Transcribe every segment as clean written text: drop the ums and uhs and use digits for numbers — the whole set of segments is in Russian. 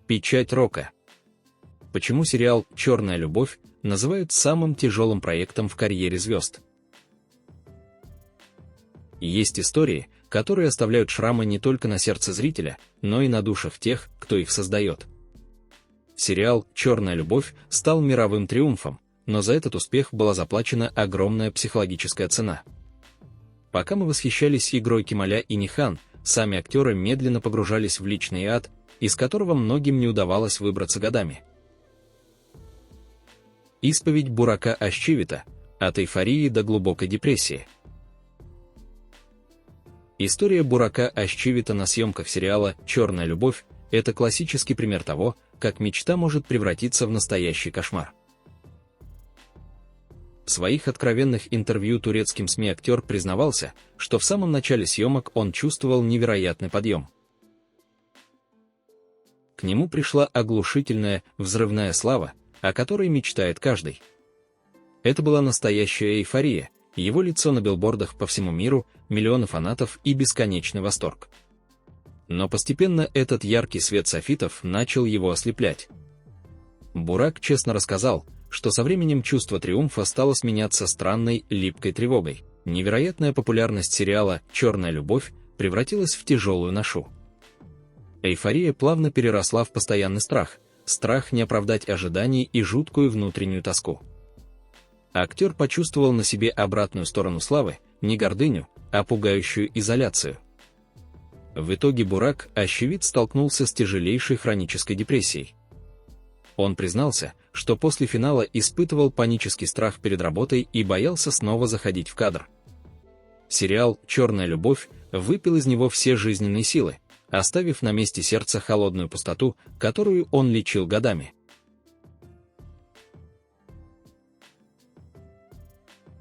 Печать рока. Почему сериал «Черная любовь» называют самым тяжелым проектом в карьере звезд? Есть истории, которые оставляют шрамы не только на сердце зрителя, но и на душах тех, кто их создает. Сериал «Черная любовь» стал мировым триумфом, но за этот успех была заплачена огромная психологическая цена. Пока мы восхищались игрой Кемаля и Нихан, сами актеры медленно погружались в личный ад, из которого многим не удавалось выбраться годами. Исповедь Бурака Озчивита. От эйфории до глубокой депрессии. История Бурака Озчивита на съемках сериала «Черная любовь» — это классический пример того, как мечта может превратиться в настоящий кошмар. В своих откровенных интервью турецким СМИ актер признавался, что в самом начале съемок он чувствовал невероятный подъем. К нему пришла оглушительная, взрывная слава, о которой мечтает каждый. Это была настоящая эйфория, его лицо на билбордах по всему миру, миллионы фанатов и бесконечный восторг. Но постепенно этот яркий свет софитов начал его ослеплять. Бурак честно рассказал, что со временем чувство триумфа стало сменяться странной, липкой тревогой. Невероятная популярность сериала «Черная любовь» превратилась в тяжелую ношу. Эйфория плавно переросла в постоянный страх не оправдать ожиданий и жуткую внутреннюю тоску. Актер почувствовал на себе обратную сторону славы, не гордыню, а пугающую изоляцию. В итоге Бурак Озчивит столкнулся с тяжелейшей хронической депрессией. Он признался, что после финала испытывал панический страх перед работой и боялся снова заходить в кадр. Сериал «Черная любовь» выпил из него все жизненные силы, оставив на месте сердца холодную пустоту, которую он лечил годами.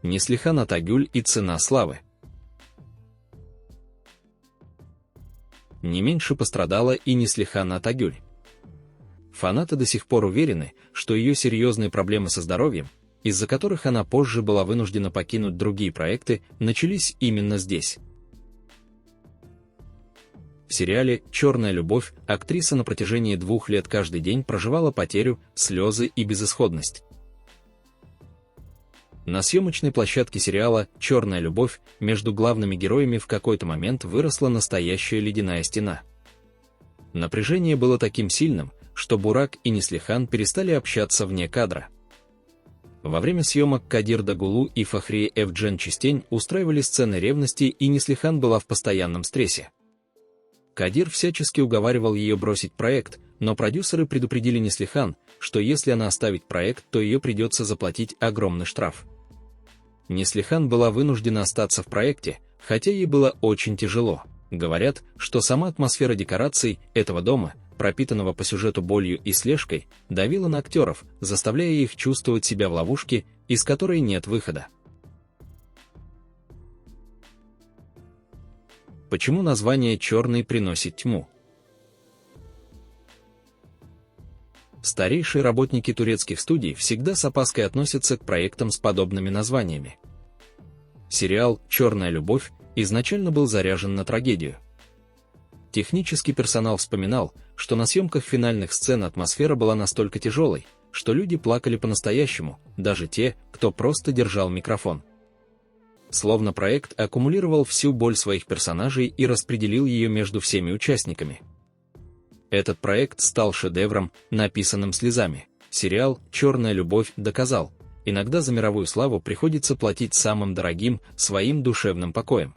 Неслихан Атагюль и цена славы. Не меньше пострадала и Неслихан Атагюль. Фанаты до сих пор уверены, что ее серьезные проблемы со здоровьем, из-за которых она позже была вынуждена покинуть другие проекты, начались именно здесь. В сериале «Черная любовь» актриса на протяжении 2 лет каждый день проживала потерю, слезы и безысходность. На съемочной площадке сериала «Черная любовь» между главными героями в какой-то момент выросла настоящая ледяная стена. Напряжение было таким сильным, что Бурак и Неслихан перестали общаться вне кадра. Во время съемок Кадир Дагулу и Фахрие Эвджен Чистень устраивали сцены ревности, и Неслихан была в постоянном стрессе. Кадир всячески уговаривал ее бросить проект, но продюсеры предупредили Неслихан, что если она оставит проект, то ее придется заплатить огромный штраф. Неслихан была вынуждена остаться в проекте, хотя ей было очень тяжело. Говорят, что сама атмосфера декораций этого дома, пропитанного по сюжету болью и слежкой, давила на актеров, заставляя их чувствовать себя в ловушке, из которой нет выхода. Почему название «Черный» приносит тьму? Старейшие работники турецких студий всегда с опаской относятся к проектам с подобными названиями. Сериал «Черная любовь» изначально был заряжен на трагедию. Технический персонал вспоминал, что на съемках финальных сцен атмосфера была настолько тяжелой, что люди плакали по-настоящему, даже те, кто просто держал микрофон. Словно проект аккумулировал всю боль своих персонажей и распределил ее между всеми участниками. Этот проект стал шедевром, написанным слезами. Сериал «Черная любовь» доказал, иногда за мировую славу приходится платить самым дорогим, своим душевным покоем.